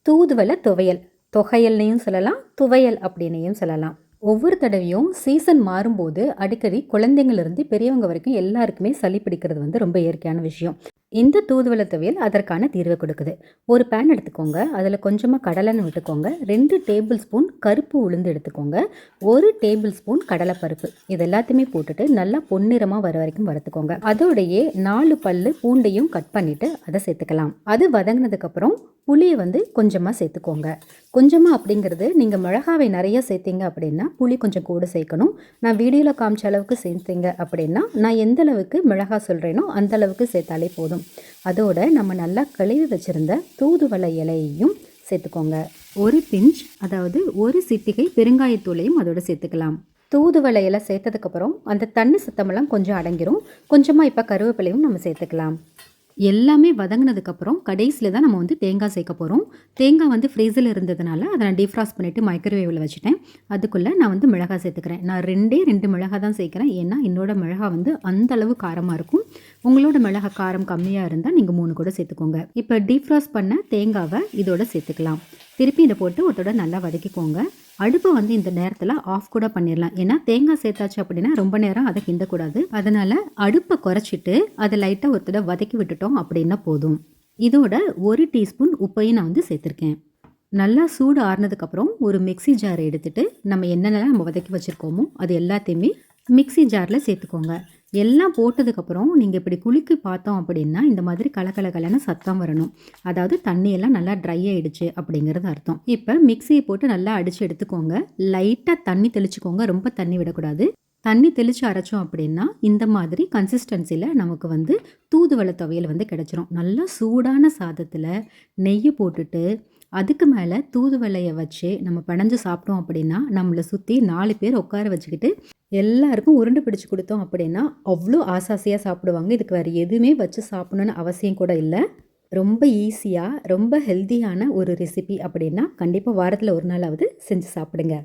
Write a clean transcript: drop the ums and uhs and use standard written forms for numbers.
தூதுவளை துவையல், தொகையல்னையும் சொல்லலாம், துவையல் அப்படின்னையும் சொல்லலாம். ஒவ்வொரு தடவையும் சீசன் மாறும்போது அடிக்கடி குழந்தைங்கள்லேருந்து பெரியவங்க வரைக்கும் எல்லாருக்குமே சளி பிடிக்கிறது வந்து ரொம்ப இயற்கையான விஷயம். இந்த தூதுவளை துவையல் அதற்கான தீர்வை கொடுக்குது. ஒரு பேன் எடுத்துக்கோங்க, அதில் கொஞ்சமாக கடலெண்ணெய் விட்டுக்கோங்க, 2 டேபிள் ஸ்பூன் கருப்பு உளுந்து எடுத்துக்கோங்க, 1 டேபிள் ஸ்பூன் கடலைப்பருப்பு, இது எல்லாத்தையுமே போட்டுட்டு நல்லா பொன்னிறமாக வர வரைக்கும் வறுத்துக்கோங்க. அதோடையே 4 பல்லு பூண்டையும் கட் பண்ணிவிட்டு அதை சேர்த்துக்கலாம். அது வதங்கினதுக்கப்புறம் புளியை வந்து கொஞ்சமாக சேர்த்துக்கோங்க. கொஞ்சமாக அப்படிங்கிறது நீங்கள் மிளகாவை நிறைய சேர்த்திங்க அப்படின்னா புளி கொஞ்சம் கூட சேர்க்கணும். நான் வீடியோவில் காமிச்ச அளவுக்கு சேர்த்திங்க அப்படின்னா நான் எந்த அளவுக்கு மிளகா சொல்கிறேனோ அந்த அளவுக்கு சேர்த்தாலே போதும். அதோட நம்ம நல்லா கழுவி வச்சுருந்த தூதுவளை இலையையும் சேர்த்துக்கோங்க. ஒரு பிஞ்ச், அதாவது ஒரு சிட்டிகை பெருங்காயத்தூளையும் அதோட சேர்த்துக்கலாம். தூதுவளை இலை சேர்த்ததுக்கப்புறம் அந்த தண்ணி சத்தமெல்லாம் கொஞ்சம் அடங்கிரும். கொஞ்சமாக இப்போ கருவேப்பிலையும் நம்ம சேர்த்துக்கலாம். எல்லாமே வதங்கினதுக்கப்புறம் கடைசியில் தான் நம்ம வந்து தேங்காய் சேர்க்க போகிறோம். தேங்காய் வந்து ஃப்ரீஸில் இருந்ததுனால அதை நான் டீஃப்ராஸ்ட் பண்ணிவிட்டு மைக்ரோவேவில் வச்சுட்டேன். அதுக்குள்ளே நான் வந்து மிளகாய் சேர்த்துக்கிறேன். நான் 2 மிளகாய் தான் சேர்க்குறேன். ஏன்னா என்னோட மிளகாய் வந்து அந்தளவு காரமாக இருக்கும். உங்களோட மிளகாய் காரம் கம்மியாக இருந்தால் நீங்கள் 3 கூட சேர்த்துக்கோங்க. இப்போ டீஃப்ராஸ்ட் பண்ண தேங்காவை இதோட சேர்த்துக்கலாம். திருப்பி இதை போட்டு ஒருத்தோட நல்லா வதக்கிக்கோங்க. அடுப்பை வந்து இந்த நேரத்தில் ஆஃப் கூட பண்ணிடலாம். ஏன்னா தேங்காய் சேர்த்தாச்சு அப்படின்னா ரொம்ப நேரம் அதை கிண்டக்கூடாது. அதனால் அடுப்பை குறைச்சிட்டு அதை லைட்டாக ஒருத்தட வதக்கி விட்டுட்டோம் அப்படின்னா போதும். இதோட 1 டீஸ்பூன் உப்பையும் நான் வந்து சேர்த்துருக்கேன். நல்லா சூடு ஆறுனதுக்கப்புறம் ஒரு மிக்சி ஜாரை எடுத்துகிட்டு நம்ம என்னென்னலாம் நம்ம வதக்கி வச்சுருக்கோமோ அது எல்லாத்தையுமே மிக்சி ஜாரில் சேர்த்துக்கோங்க. எல்லாம் போட்டதுக்கப்புறம் நீங்கள் இப்படி குலுக்கி பார்த்தோம் அப்படின்னா இந்த மாதிரி கலக்கலன்னு சத்தம் வரணும். அதாவது தண்ணியெல்லாம் நல்லா ட்ரை ஆகிடுச்சு அப்படிங்கிறது அர்த்தம். இப்போ மிக்சியை போட்டு நல்லா அடித்து எடுத்துக்கோங்க. லைட்டாக தண்ணி தெளிச்சுக்கோங்க, ரொம்ப தண்ணி விடக்கூடாது. தண்ணி தெளித்து அரைச்சோம் அப்படின்னா இந்த மாதிரி கன்சிஸ்டன்சியில் நமக்கு வந்து தூதுவளை துவையல் வந்து கிடச்சிரும். நல்லா சூடான சாதத்தில் நெய் போட்டுட்டு அதுக்கு மேலே தூதுவளையை வச்சு நம்ம பிணைஞ்சு சாப்பிட்டோம் அப்படின்னா நம்மளை சுற்றி 4 பேர் உட்கார வச்சுக்கிட்டு எல்லாருக்கும் உருண்டை பிடிச்சி கொடுத்தோம் அப்படின்னா அவ்வளோ ஆசாசியாக சாப்பிடுவாங்க. இதுக்கு வேறு எதுவுமே வச்சு சாப்பிடணுன்னு அவசியம் கூட இல்லை. ரொம்ப ஈஸியாக ரொம்ப ஹெல்த்தியான ஒரு ரெசிபி அப்படின்னா கண்டிப்பாக வாரத்தில் ஒரு நாளாவது செஞ்சு சாப்பிடுங்க.